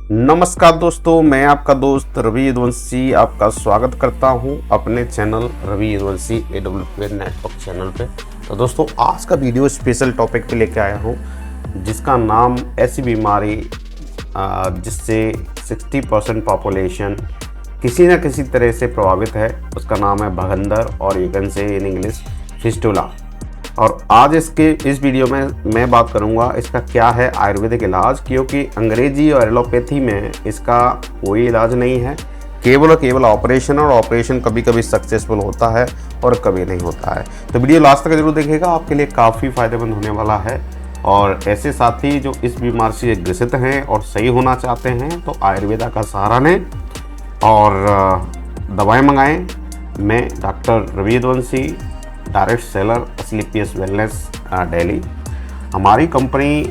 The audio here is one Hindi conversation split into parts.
नमस्कार दोस्तों, मैं आपका दोस्त रवि यदुवंशी आपका स्वागत करता हूं अपने channel Ravi Yaduvanshi AWPN network channel पे। तो दोस्तों, आज का वीडियो स्पेशल टॉपिक पे लेके आया हूं जिसका नाम ऐसी बीमारी जिससे 60% पॉपुलेशन किसी न किसी तरह से प्रभावित है, उसका नाम है भगंदर और you can say in English fistula. और आज इस वीडियो में मैं बात करूंगा इसका क्या है आयुर्वेदिक इलाज, क्योंकि अंग्रेजी और एलोपैथी में इसका कोई इलाज नहीं है, केवल और केवल ऑपरेशन। और ऑपरेशन कभी कभी सक्सेसफुल होता है और कभी नहीं होता है। तो वीडियो लास्ट तक जरूर देखिएगा, आपके लिए काफ़ी फायदेमंद होने वाला है। और ऐसे साथी जो इस बीमारी से ग्रसित हैं और सही होना चाहते हैं तो आयुर्वेदा का सहारा लें और दवाएँ मंगाएँ। मैं doctor Ravi Yaduvanshi, direct seller SLPS wellness Delhi. हमारी कंपनी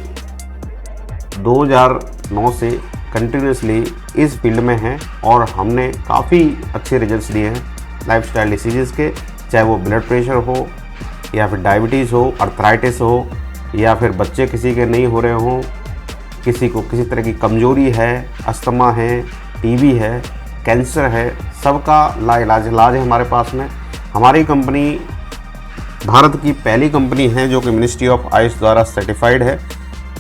2009 से कंटिन्यूसली इस फील्ड में है और हमने काफ़ी अच्छे रिजल्ट्स दिए हैं लाइफस्टाइल डिसीजेज़ के, चाहे वो ब्लड प्रेशर हो या फिर डायबिटीज़ हो, अर्थराइटिस हो, या फिर बच्चे किसी के नहीं हो रहे हों, किसी को किसी तरह की कमजोरी है, अस्थमा है, टीबी है, कैंसर है, सबका इलाज है हमारे पास में। हमारी कंपनी भारत की पहली कंपनी है जो कि मिनिस्ट्री ऑफ आयुष द्वारा सर्टिफाइड है।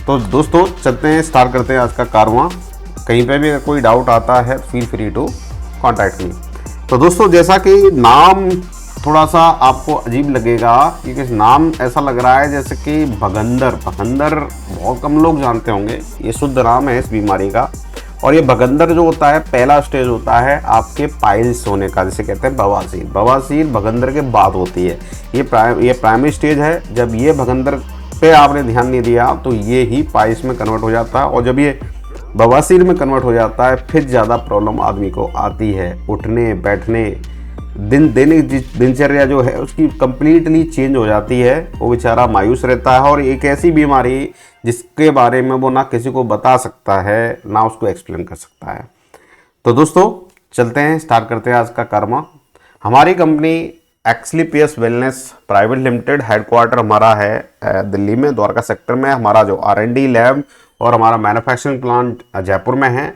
तो दोस्तों, चलते हैं, स्टार्ट करते हैं आज का कारवां। कहीं पे भी अगर कोई डाउट आता है feel free to contact me. तो दोस्तों, जैसा कि नाम थोड़ा सा आपको अजीब लगेगा क्योंकि नाम ऐसा लग रहा है जैसे कि भगंदर बहुत कम लोग जानते होंगे, ये शुद्ध नाम है इस बीमारी का। और ये भगंदर जो होता है, पहला स्टेज होता है आपके पाइल्स होने का, जिसे कहते हैं बवासीर। बवासीर भगंदर के बाद होती है। ये प्राइमरी स्टेज है। जब ये भगंदर पे आपने ध्यान नहीं दिया तो ये ही पाइल्स में कन्वर्ट हो जाता है, और जब ये बवासीर में कन्वर्ट हो जाता है फिर ज़्यादा प्रॉब्लम आदमी को आती है। उठने बैठने, दैनिक दिनचर्या जो है उसकी कंप्लीटली चेंज हो जाती है। वो बेचारा मायूस रहता है। और एक ऐसी बीमारी जिसके बारे में वो ना किसी को बता सकता है ना उसको एक्सप्लेन कर सकता है। तो दोस्तों, चलते हैं, स्टार्ट करते हैं आज का कर्मा। हमारी company XLPS wellness private limited, headquarter हमारा है दिल्ली में, द्वारका सेक्टर में। हमारा जो R&D लैब और हमारा मैन्युफैक्चरिंग प्लांट जयपुर में है।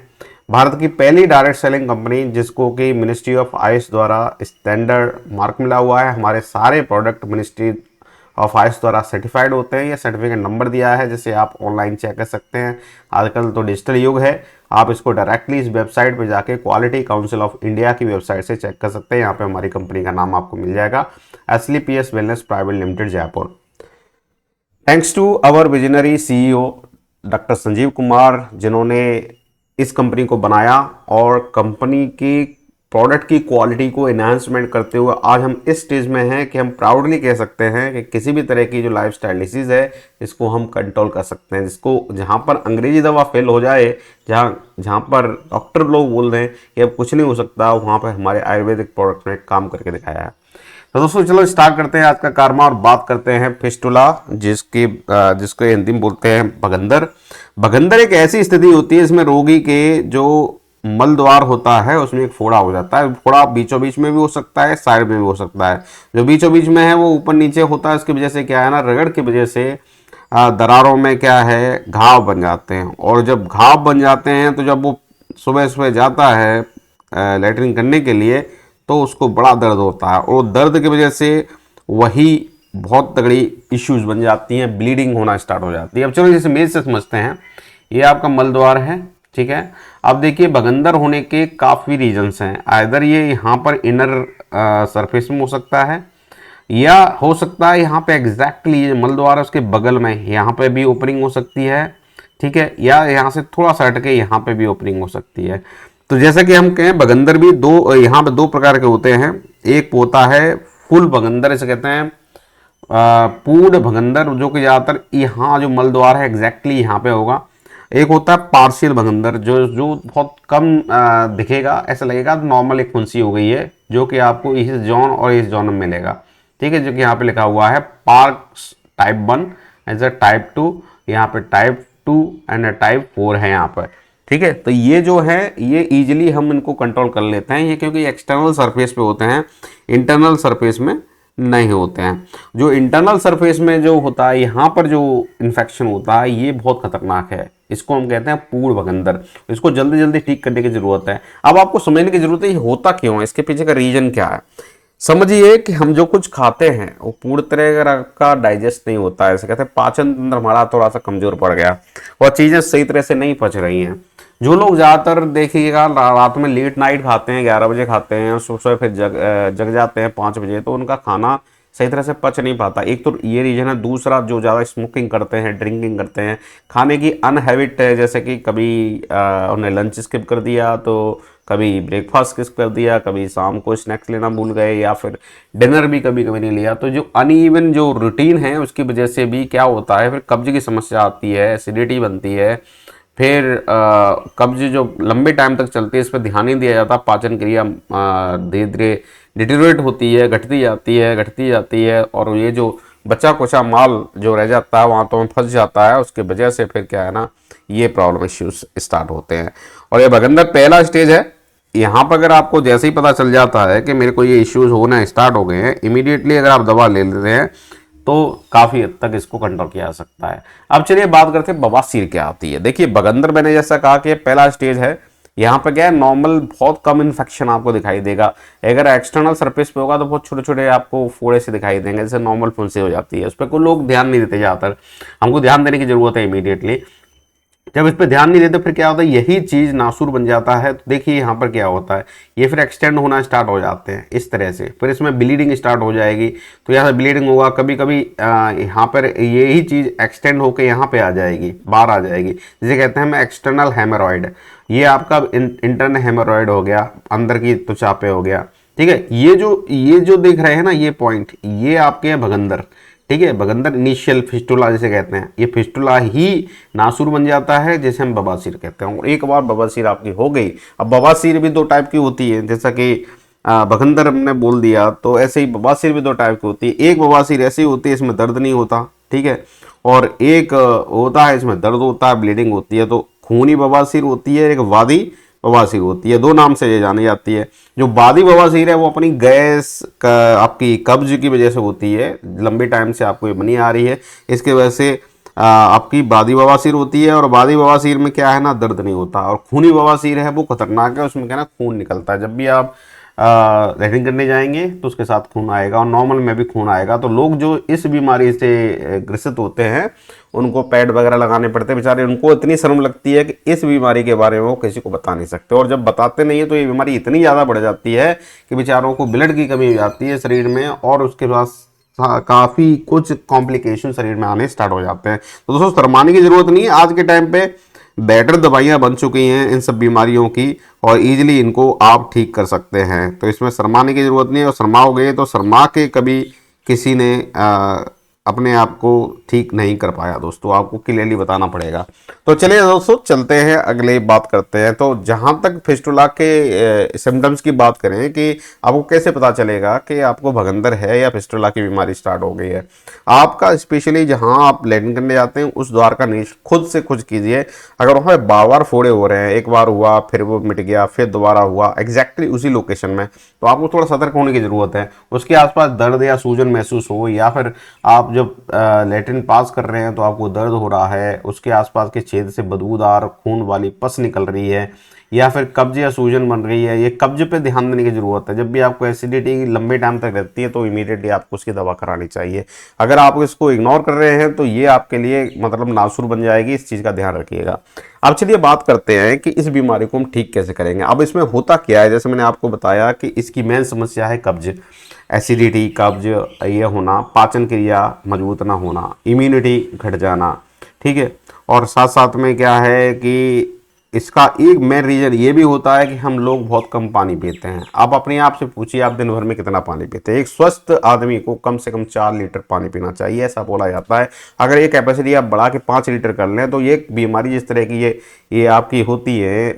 भारत की पहली डायरेक्ट सेलिंग कंपनी जिसको कि मिनिस्ट्री ऑफ आयुष द्वारा स्टैंडर्ड मार्क मिला हुआ है। हमारे सारे प्रोडक्ट मिनिस्ट्री ऑफ आयुष द्वारा सर्टिफाइड होते हैं। ये सर्टिफिकेट नंबर दिया है जिसे आप ऑनलाइन चेक कर सकते हैं। आजकल तो डिजिटल युग है, आप इसको डायरेक्टली इस वेबसाइट पे जाके क्वालिटी काउंसिल ऑफ इंडिया की वेबसाइट से चेक कर सकते हैं। यहाँ पे हमारी कंपनी का नाम आपको मिल जाएगा, SLPS wellness private limited Jaipur. Thanks to our visionary CEO doctor Sanjeev Kumar, जिन्होंने इस कंपनी को बनाया और कंपनी की प्रोडक्ट की क्वालिटी को एनहांसमेंट करते हुए आज हम इस स्टेज में हैं कि हम प्राउडली कह सकते हैं कि किसी भी तरह की जो लाइफस्टाइल डिसीज़ है इसको हम कंट्रोल कर सकते हैं। जिसको जहाँ पर अंग्रेजी दवा फेल हो जाए, जहाँ पर डॉक्टर लोग बोल रहे हैं कि अब कुछ नहीं हो सकता, वहाँ पर हमारे आयुर्वेदिक प्रोडक्ट ने काम करके दिखाया है। तो दोस्तों, चलो स्टार्ट करते हैं आज का कारमा और बात करते हैं फिस्टुला, जिसको हिंदी में बोलते हैं भगंदर। भगंदर एक ऐसी स्थिति होती है इसमें रोगी के जो मल द्वार होता है उसमें एक फोड़ा हो जाता है। फोड़ा बीचों बीच में भी हो सकता है, साइड में भी हो सकता है। जो बीचों बीच में है वो ऊपर नीचे होता है। इसकी वजह से क्या है ना, रगड़ की वजह से दरारों में क्या है, घाव बन जाते हैं। और जब घाव बन जाते हैं तो जब वो सुबह सुबह जाता है लैट्रिन करने के लिए तो उसको बड़ा दर्द होता है, और दर्द की वजह से वही बहुत तगड़ी इश्यूज बन जाती हैं, ब्लीडिंग होना स्टार्ट हो जाती है। अब चलो जैसे मेज से समझते हैं, ये आपका मल द्वार है, ठीक है। अब देखिए, भगंदर होने के काफ़ी रीजन्स हैं। आइदर ये यहाँ पर इनर सरफेस में हो सकता है, या हो सकता है यहाँ पे एग्जैक्टली ये मल द्वार है उसके बगल में यहाँ पे भी ओपनिंग हो सकती है, ठीक है, या यहाँ से थोड़ा सा हट के यहाँ पे भी ओपनिंग हो सकती है। तो जैसा कि हम कहें, भगंदर भी यहाँ पे दो प्रकार के होते हैं। एक होता है फुल भगंदर, इसे कहते हैं पूर्ण भगंदर, जो कि ज़्यादातर यहाँ जो मल द्वार है एग्जैक्टली यहाँ पे होगा। एक होता है पार्शियल भगंदर, जो बहुत कम दिखेगा, ऐसा लगेगा नॉर्मल एक फुंसी हो गई है, जो कि आपको इस जोन और इस जोन में मिलेगा, ठीक है। जो कि यहाँ पे लिखा हुआ है parks type 1 as a type 2, यहाँ पे टाइप 2 एंड टाइप 4 है यहाँ पर, ठीक है। तो ये जो है ये इजीली हम इनको कंट्रोल कर लेते हैं, ये क्योंकि एक्सटर्नल सरफेस पे होते हैं, इंटरनल सरफेस में नहीं होते हैं। जो इंटरनल सरफेस में जो होता है, यहाँ पर जो इन्फेक्शन होता है, ये बहुत खतरनाक है। इसको हम कहते हैं पूर्ण भगंदर। इसको जल्दी जल्दी ठीक करने की जरूरत है। अब आपको समझने की जरूरत है ये होता क्यों है, इसके पीछे का रीजन क्या है। समझिए कि हम जो कुछ खाते हैं वो पूर्ण तरह का डाइजेस्ट नहीं होता है। ऐसे कहते हैं पाचन तंत्र हमारा थोड़ा सा कमजोर पड़ गया और चीजें सही तरह से नहीं पच रही हैं। जो लोग ज़्यादातर देखिएगा रात में लेट नाइट खाते हैं, 11 बजे खाते हैं और सुबह फिर जग जाते हैं 5 बजे, तो उनका खाना सही तरह से पच नहीं पाता। एक तो ये रीजन है। दूसरा, जो ज़्यादा स्मोकिंग करते हैं, ड्रिंकिंग करते हैं, खाने की अनहैबिट है, जैसे कि कभी उन्हें लंच स्किप कर दिया, तो कभी ब्रेकफास्ट स्किप कर दिया, कभी शाम को स्नैक्स लेना भूल गए, या फिर डिनर भी कभी कभी नहीं लिया। तो जो अनइवन जो रूटीन है उसकी वजह से भी क्या होता है, फिर कब्ज की समस्या आती है, एसिडिटी बनती है, फिर कब्ज जो लंबे टाइम तक चलती है, इस पर ध्यान नहीं दिया जाता। पाचन क्रिया धीरे धीरे डिटेरियोरेट होती है, घटती जाती है और ये जो बचा कुचा माल जो रह जाता है वहाँ तो में फंस जाता है। उसके वजह से फिर क्या है ना, ये प्रॉब्लम इश्यूज स्टार्ट होते हैं। और ये भगंदर पहला स्टेज है। यहाँ पर अगर आपको जैसे ही पता चल जाता है कि मेरे को ये इश्यूज होना स्टार्ट हो गए हैं, इमीडिएटली अगर आप दवा ले लेते हैं तो काफ़ी हद तक इसको कंट्रोल किया जा सकता है। अब चलिए बात करते हैं बवासीर क्या आती है। देखिए भगंदर मैंने जैसा कहा कि पहला स्टेज है। यहाँ पे क्या है, नॉर्मल बहुत कम इन्फेक्शन आपको दिखाई देगा। अगर एक्सटर्नल सरफेस पे होगा तो बहुत छोटे छोटे आपको फोड़े से दिखाई देंगे, जैसे नॉर्मल फुंसी हो जाती है। उस पर कोई लोग ध्यान नहीं देते ज़्यादातर। हमको ध्यान देने की जरूरत है इमीडिएटली। जब इस पर ध्यान नहीं देते फिर क्या होता है, यही चीज़ नासूर बन जाता है। तो देखिए यहाँ पर क्या होता है, ये फिर एक्सटेंड होना स्टार्ट हो जाते हैं इस तरह से। फिर इसमें ब्लीडिंग स्टार्ट हो जाएगी। तो यहाँ से ब्लीडिंग होगा, कभी कभी यहाँ पर यही चीज़ एक्सटेंड होकर यहाँ पे आ जाएगी, बाहर आ जाएगी, जिसे कहते हैं हम एक्सटर्नल हेमोरॉइड। ये आपका इंटरनल हेमोरॉइड हो गया, अंदर की त्वचा पे हो गया। ठीक है, ये जो देख रहे हैं ना ये पॉइंट, ये आपके हैं भगंदर। ठीक है, भगंदर इनिशियल फिस्टुला जिसे कहते हैं, ये फिस्टुला ही नासूर बन जाता है, जैसे हम बवासीर कहते हैं। और एक बार बवासीर आपकी हो गई, अब बवासीर भी दो टाइप की होती है, जैसा कि भगंदर हमने बोल दिया, तो ऐसे ही बवासीर भी दो टाइप की होती है। एक बवासीर ऐसी होती है इसमें दर्द नहीं होता, ठीक है, और एक होता है इसमें दर्द होता है, ब्लीडिंग होती है। तो खूनी बवासीर होती है, एक वादी बवासीर होती है, दो नाम से ये जानी जाती है। जो वादी बवासीर है वो अपनी गैस का आपकी कब्ज की वजह से होती है, लंबे टाइम से आपको ये बनी आ रही है, इसके वजह से आपकी वादी बवासीर होती है। और वादी बवासीर में क्या है ना, दर्द नहीं होता। और खूनी बवासीर है वो खतरनाक है, उसमें क्या है ना, खून निकलता है। जब भी आप लैट्रिन करने जाएंगे तो उसके साथ खून आएगा, और नॉर्मल में भी खून आएगा। तो लोग जो इस बीमारी से ग्रसित होते हैं उनको पैड वगैरह लगाने पड़ते हैं बेचारे। उनको इतनी शर्म लगती है कि इस बीमारी के बारे में वो किसी को बता नहीं सकते, और जब बताते नहीं है तो ये बीमारी इतनी ज़्यादा बढ़ जाती है कि बेचारों को ब्लड की कमी हो जाती है शरीर में, और उसके बाद काफ़ी कुछ कॉम्प्लिकेशन शरीर में आने स्टार्ट हो जाते हैं। तो दोस्तों शर्माने की ज़रूरत नहीं है। आज के टाइम पे बेटर दवाइयाँ बन चुकी हैं इन सब बीमारियों की, और इजीली इनको आप ठीक कर सकते हैं। तो इसमें शर्माने की ज़रूरत नहीं है। और शर्माओगे तो शर्मा के कभी किसी ने अपने आप को ठीक नहीं कर पाया दोस्तों, आपको क्लियरली बताना पड़ेगा। तो चलिए दोस्तों चलते हैं, अगले बात करते हैं। तो जहाँ तक फिस्टुला के सिम्टम्स की बात करें कि आपको कैसे पता चलेगा कि आपको भगंदर है या फिस्टुला की बीमारी स्टार्ट हो गई है, आपका स्पेशली जहाँ आप लैट्रिन करने जाते हैं उस द्वार का निरीक्षण खुद से खुद कीजिए। अगर वहाँ बार बार फोड़े हो रहे हैं, एक बार हुआ फिर वो मिट गया, फिर दोबारा हुआ एग्जैक्टली उसी लोकेशन में, तो आपको थोड़ा सतर्क होने की ज़रूरत है। उसके आसपास दर्द या सूजन महसूस हो, या फिर आप जब लैट्रिन पास कर रहे हैं तो आपको दर्द हो रहा है, उसके आसपास के छेद से बदबूदार खून वाली पस निकल रही है, या फिर कब्ज या सूजन बन रही है, ये कब्ज पे ध्यान देने की जरूरत है। जब भी आपको एसिडिटी लंबे टाइम तक रहती है तो इमीडिएटली आपको उसकी दवा करानी चाहिए। अगर आप इसको इग्नोर कर रहे हैं तो ये आपके लिए मतलब नासूर बन जाएगी, इस चीज़ का ध्यान रखिएगा। अब चलिए बात करते हैं कि इस बीमारी को हम ठीक कैसे करेंगे। अब इसमें होता क्या है, जैसे मैंने आपको बताया कि इसकी मेन समस्या है कब्ज, एसिडिटी, कब्ज ये होना, पाचन क्रिया मजबूत ना होना, इम्यूनिटी घट जाना, ठीक है। और साथ साथ में क्या है कि इसका एक मेन रीज़न ये भी होता है कि हम लोग बहुत कम पानी पीते हैं। आप अपने आप से पूछिए आप दिन भर में कितना पानी पीते हैं। एक स्वस्थ आदमी को कम से कम 4 लीटर पानी पीना चाहिए, ऐसा बोला जाता है। अगर ये कैपेसिटी आप बढ़ा के 5 लीटर कर लें तो ये बीमारी जिस तरह की ये आपकी होती है,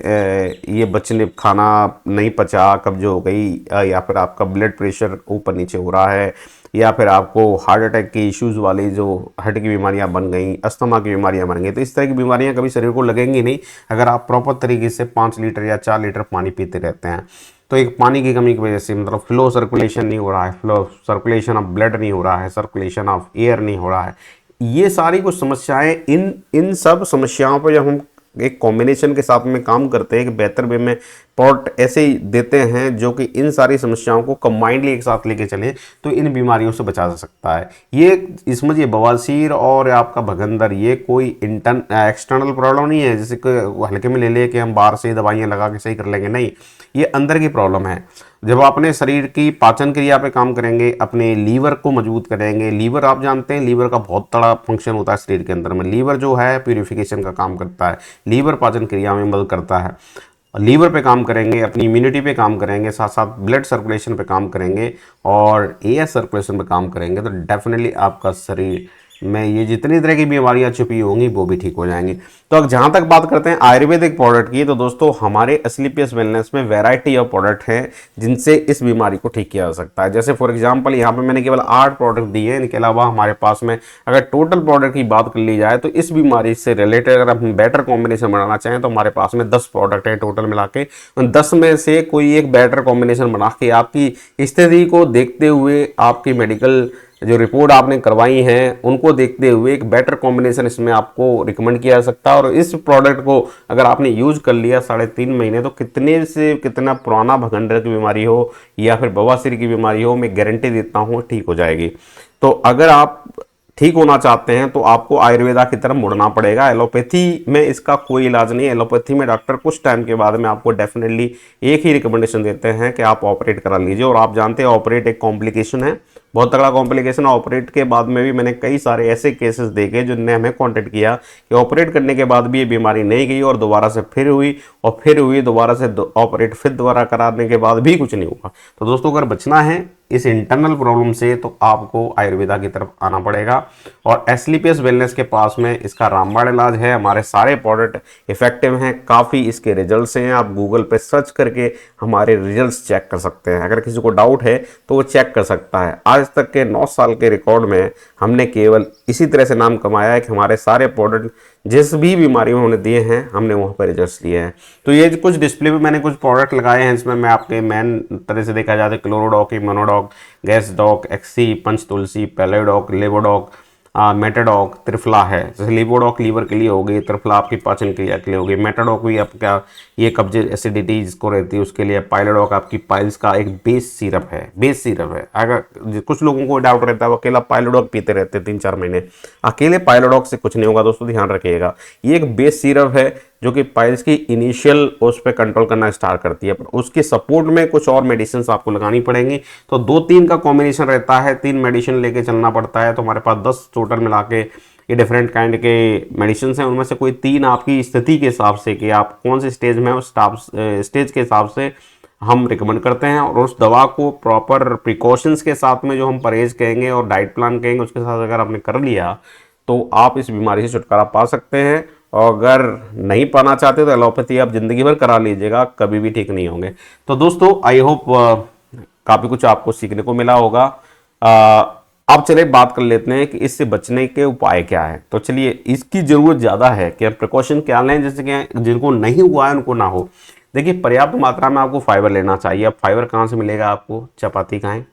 ये बचने खाना नहीं पचा, कब्ज हो गई, या फिर आपका ब्लड प्रेशर ऊपर नीचे हो रहा है, या फिर आपको हार्ट अटैक की इश्यूज़ वाली जो हार्ट की बीमारियां बन गई, अस्थमा की बीमारियां बन गई, तो इस तरह की बीमारियां कभी शरीर को लगेंगी नहीं अगर आप प्रॉपर तरीके से 5 लीटर या 4 लीटर पानी पीते रहते हैं। तो एक पानी की कमी की वजह से मतलब फ्लो सर्कुलेशन नहीं हो रहा है, फ्लो सर्कुलेशन ऑफ ब्लड नहीं हो रहा है, सर्कुलेशन ऑफ एयर नहीं हो रहा है, ये सारी कुछ समस्याएं, इन इन सब समस्याओं पर जब हम एक कॉम्बिनेशन के साथ में काम करते हैं कि बेहतर वे में प्रोडक्ट ऐसे ही देते हैं जो कि इन सारी समस्याओं को कंबाइंडली एक साथ लेके चले, तो इन बीमारियों से बचा जा सकता है। ये इसमें ये बवासीर और आपका भगंदर ये कोई एक्सटर्नल प्रॉब्लम नहीं है, जैसे कि हल्के में ले ले कि हम बाहर से दवाइयाँ लगा के सही कर लेंगे, नहीं, ये अंदर की प्रॉब्लम है। जब आप अपने शरीर की पाचन क्रिया पे काम करेंगे, अपने लीवर को मजबूत करेंगे, लीवर आप जानते हैं लीवर का बहुत बड़ा फंक्शन होता है शरीर के अंदर में, लीवर जो है प्यूरिफिकेशन का काम करता है, लीवर पाचन क्रिया में मदद करता है। लीवर पे काम करेंगे, अपनी इम्यूनिटी पे काम करेंगे, साथ साथ ब्लड सर्कुलेशन पे काम करेंगे और एयर सर्कुलेशन पे काम करेंगे, तो डेफिनेटली आपका शरीर में ये जितनी तरह की बीमारियां छुपी होंगी वो भी ठीक हो जाएंगी। तो अब जहां तक बात करते हैं आयुर्वेदिक प्रोडक्ट की, तो दोस्तों हमारे एस्क्लेपियस वेलनेस में वैरायटी ऑफ प्रोडक्ट हैं जिनसे इस बीमारी को ठीक किया जा सकता है। जैसे फॉर एग्जांपल यहाँ पे मैंने केवल 8 प्रोडक्ट दिए हैं, इनके अलावा हमारे पास में अगर टोटल प्रोडक्ट की बात कर ली जाए तो इस बीमारी से रिलेटेड अगर हम बेटर कॉम्बिनेशन बनाना चाहें तो हमारे पास में 10 प्रोडक्ट है टोटल मिला के। 10 में से कोई एक बेटर कॉम्बिनेशन बना के आपकी स्थिति को देखते हुए, आपकी मेडिकल जो रिपोर्ट आपने करवाई हैं उनको देखते हुए एक बेटर कॉम्बिनेशन इसमें आपको रिकमेंड किया जा सकता है। और इस प्रोडक्ट को अगर आपने यूज कर लिया 3.5 महीने, तो कितने से कितना पुराना भगंडर की बीमारी हो या फिर बवासीर की बीमारी हो, मैं गारंटी देता हूँ ठीक हो जाएगी। तो अगर आप ठीक होना चाहते हैं तो आपको आयुर्वेदा की तरफ मुड़ना पड़ेगा। एलोपैथी में इसका कोई इलाज नहीं है। एलोपैथी में डॉक्टर कुछ टाइम के बाद में आपको डेफिनेटली एक ही रिकमेंडेशन देते हैं कि आप ऑपरेट करा लीजिए। और आप जानते हैं ऑपरेट एक कॉम्प्लिकेशन है, बहुत तगड़ा कॉम्प्लिकेशन। ऑपरेट के बाद में भी मैंने कई सारे ऐसे केसेस देखे जिनने हमें कांटेक्ट किया कि ऑपरेट करने के बाद भी ये बीमारी नहीं गई और दोबारा से फिर हुई और फिर हुई, दोबारा से ऑपरेट फिर दोबारा कराने के बाद भी कुछ नहीं हुआ। तो दोस्तों अगर बचना है इस इंटरनल प्रॉब्लम से तो आपको आयुर्वेदा की तरफ आना पड़ेगा। और एस्क्लेपियस वेलनेस के पास में इसका रामबाण इलाज है। हमारे सारे प्रोडक्ट इफेक्टिव हैं, काफ़ी इसके रिजल्ट्स हैं। आप गूगल पे सर्च करके हमारे रिजल्ट्स चेक कर सकते हैं। अगर किसी को डाउट है तो वो चेक कर सकता है। आज तक के 9 साल के रिकॉर्ड में हमने केवल इसी तरह से नाम कमाया है कि हमारे सारे प्रोडक्ट जिस भी बीमारी में उन्होंने दिए हैं हमने वहाँ पर रिजल्ट्स लिए हैं। तो ये कुछ डिस्प्ले पे मैंने कुछ प्रोडक्ट लगाए हैं, इसमें मैं आपके मेन तरह से देखा जाता है क्लोरोडॉक, इम्यूनोडॉक, गैस डॉक, एक्सी, पंच तुलसी, पैलेडॉक, लेवोडॉक, मेटाडॉक, त्रिफला है। जैसे लेवोडॉक लीवर के लिए हो गई, त्रिफला आपकी पाचन क्रिया के लिए हो गई, मेटाडॉक भी आपका ये कब्जे एसिडिटी जिसको रहती है उसके लिए, पाइलोडॉक आपकी पाइल्स का एक बेस सिरप है, बेस सिरप है। अगर कुछ लोगों को डाउट रहता है वो अकेला पाइलोडॉक पीते रहते हैं 3-4 महीने, अकेले पाइलोडॉक से कुछ नहीं होगा दोस्तों, ध्यान रखिएगा। ये एक बेस सिरप है जो कि पाइल्स की इनिशियल उस पर कंट्रोल करना स्टार्ट करती है, पर उसके सपोर्ट में कुछ और मेडिसिन आपको लगानी पड़ेंगी। तो 2-3 का कॉम्बिनेशन रहता है, 3 मेडिसिन लेके चलना पड़ता है। तो हमारे पास 10 टोटल मिला के ये डिफरेंट काइंड के मेडिसिन हैं। उनमें से कोई 3 आपकी स्थिति के हिसाब से कि आप कौन से स्टेज में उस स्टेज के हिसाब से हम रिकमेंड करते हैं। और उस दवा को प्रॉपर प्रिकॉशंस के साथ में जो हम परहेज कहेंगे और डाइट प्लान कहेंगे उसके साथ अगर आपने कर लिया तो आप इस बीमारी से छुटकारा पा सकते हैं। और अगर नहीं पाना चाहते तो एलोपैथी आप जिंदगी भर करा लीजिएगा, कभी भी ठीक नहीं होंगे। तो दोस्तों आई होप काफ़ी कुछ आपको सीखने को मिला होगा। अब चलिए बात कर लेते हैं कि इससे बचने के उपाय क्या है। तो चलिए, इसकी ज़रूरत ज़्यादा है कि प्रिकॉशन क्या लें, जैसे कि जिनको नहीं हुआ है उनको ना हो। देखिए, पर्याप्त मात्रा में आपको फाइबर लेना चाहिए। अब फाइबर कहाँ से मिलेगा आपको? चपाती खाएं,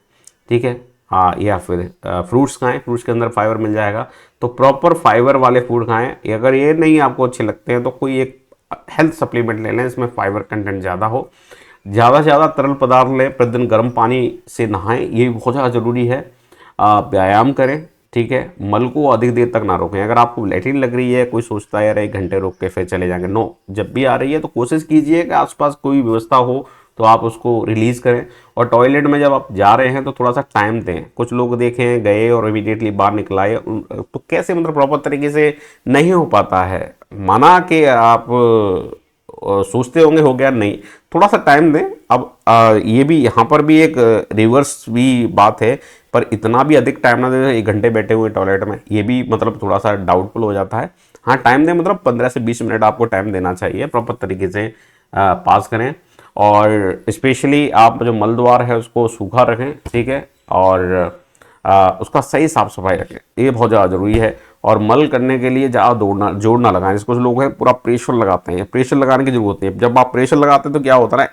ठीक है, हाँ, या फिर फ्रूट्स खाएं, फ्रूट्स के अंदर फाइबर मिल जाएगा। तो प्रॉपर फाइबर वाले फूड खाएं। अगर ये नहीं आपको अच्छे लगते हैं तो कोई एक हेल्थ सप्लीमेंट ले लें इसमें फाइबर कंटेंट ज़्यादा हो। ज़्यादा से ज़्यादा तरल पदार्थ लें, प्रतिदिन गर्म पानी से नहाएं, ये बहुत ज़्यादा ज़रूरी है। व्यायाम करें, ठीक है, मल को अधिक देर तक ना रोकें। अगर आपको लैट्रिन लग रही है, कोई सोचता है यार 1 घंटे रोक के फिर चले जाएंगे, नो, जब भी आ रही है तो कोशिश कीजिए कि आसपास कोई व्यवस्था हो तो आप उसको रिलीज़ करें। और टॉयलेट में जब आप जा रहे हैं तो थोड़ा सा टाइम दें। कुछ लोग देखें गए और इमीडिएटली बाहर निकल आए, तो कैसे मतलब प्रॉपर तरीके से नहीं हो पाता है। माना कि आप सोचते होंगे हो गया, नहीं, थोड़ा सा टाइम दें। अब ये भी यहाँ पर भी एक रिवर्स भी बात है, पर इतना भी अधिक टाइम ना दें 1 घंटे बैठे हुए टॉयलेट में, ये भी मतलब थोड़ा सा डाउटफुल हो जाता है। हाँ, टाइम दें, मतलब 15 से 20 मिनट आपको टाइम देना चाहिए, प्रॉपर तरीके से पास करें। और स्पेशली आप जो मल द्वार है उसको सूखा रखें, ठीक है, और उसका सही साफ सफाई रखें, ये बहुत ज़्यादा ज़रूरी है। और मल करने के लिए ज़्यादा जोड़ ना लगाएं। जिसको लोग हैं पूरा प्रेशर लगाते हैं, प्रेशर लगाने की जरूरत नहीं है। जब आप प्रेशर लगाते हैं तो क्या होता है,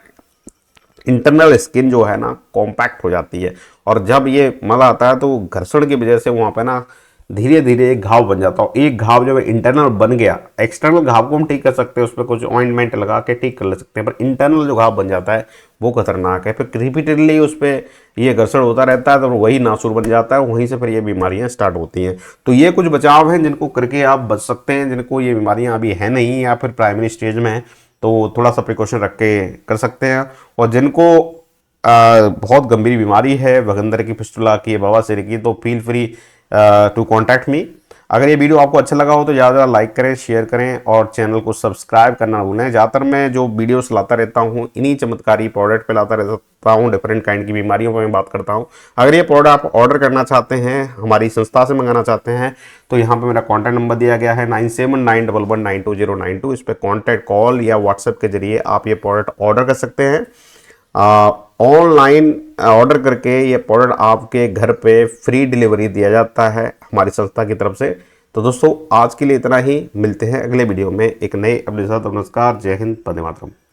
इंटरनल स्किन जो है ना कॉम्पैक्ट हो जाती है, और जब ये मल आता है तो घर्षण की वजह से वहाँ पे ना धीरे धीरे एक घाव बन जाता है। एक घाव जब इंटरनल बन गया, एक्सटर्नल घाव को हम ठीक कर सकते हैं, उस पर कुछ ऑइंटमेंट लगा के ठीक कर ले सकते हैं, पर इंटरनल जो घाव बन जाता है वो खतरनाक है। फिर रिपीटेडली उस पर ये घर्षण होता रहता है तो वही नासूर बन जाता है, वहीं से फिर ये बीमारियां स्टार्ट होती हैं। तो ये कुछ बचाव हैं जिनको करके आप बच सकते हैं, जिनको ये बीमारियां अभी है नहीं या फिर प्राइमरी स्टेज में है तो थोड़ा सा प्रिकॉशन रख के कर सकते हैं। और जिनको बहुत गंभीर बीमारी है भगंदर की, फिस्टुला की, बवासीर की, तो feel free to contact me. अगर ये वीडियो आपको अच्छा लगा हो तो ज़्यादा ज़्यादा लाइक करें, शेयर करें और चैनल को सब्सक्राइब करना ना भूलें। ज़्यादातर मैं जो वीडियोस लाता रहता हूँ इन्हीं चमत्कारी प्रोडक्ट पे लाता रहता हूँ, डिफरेंट काइंड की बीमारियों पर मैं बात करता हूँ। अगर ये प्रोडक्ट आप ऑर्डर करना चाहते हैं, हमारी संस्था से मंगाना चाहते हैं, तो यहाँ पे मेरा कॉन्टैक्ट नंबर दिया गया है 9791192092। इस पर कॉन्टैक्ट कॉल या व्हाट्सएप के जरिए आप ये प्रोडक्ट ऑर्डर कर सकते हैं। ऑनलाइन ऑर्डर करके ये प्रोडक्ट आपके घर पे फ्री डिलीवरी दिया जाता है हमारी संस्था की तरफ से। तो दोस्तों आज के लिए इतना ही, मिलते हैं अगले वीडियो में एक नए अपने साथ। नमस्कार, जय हिंद, वंदे मातरम।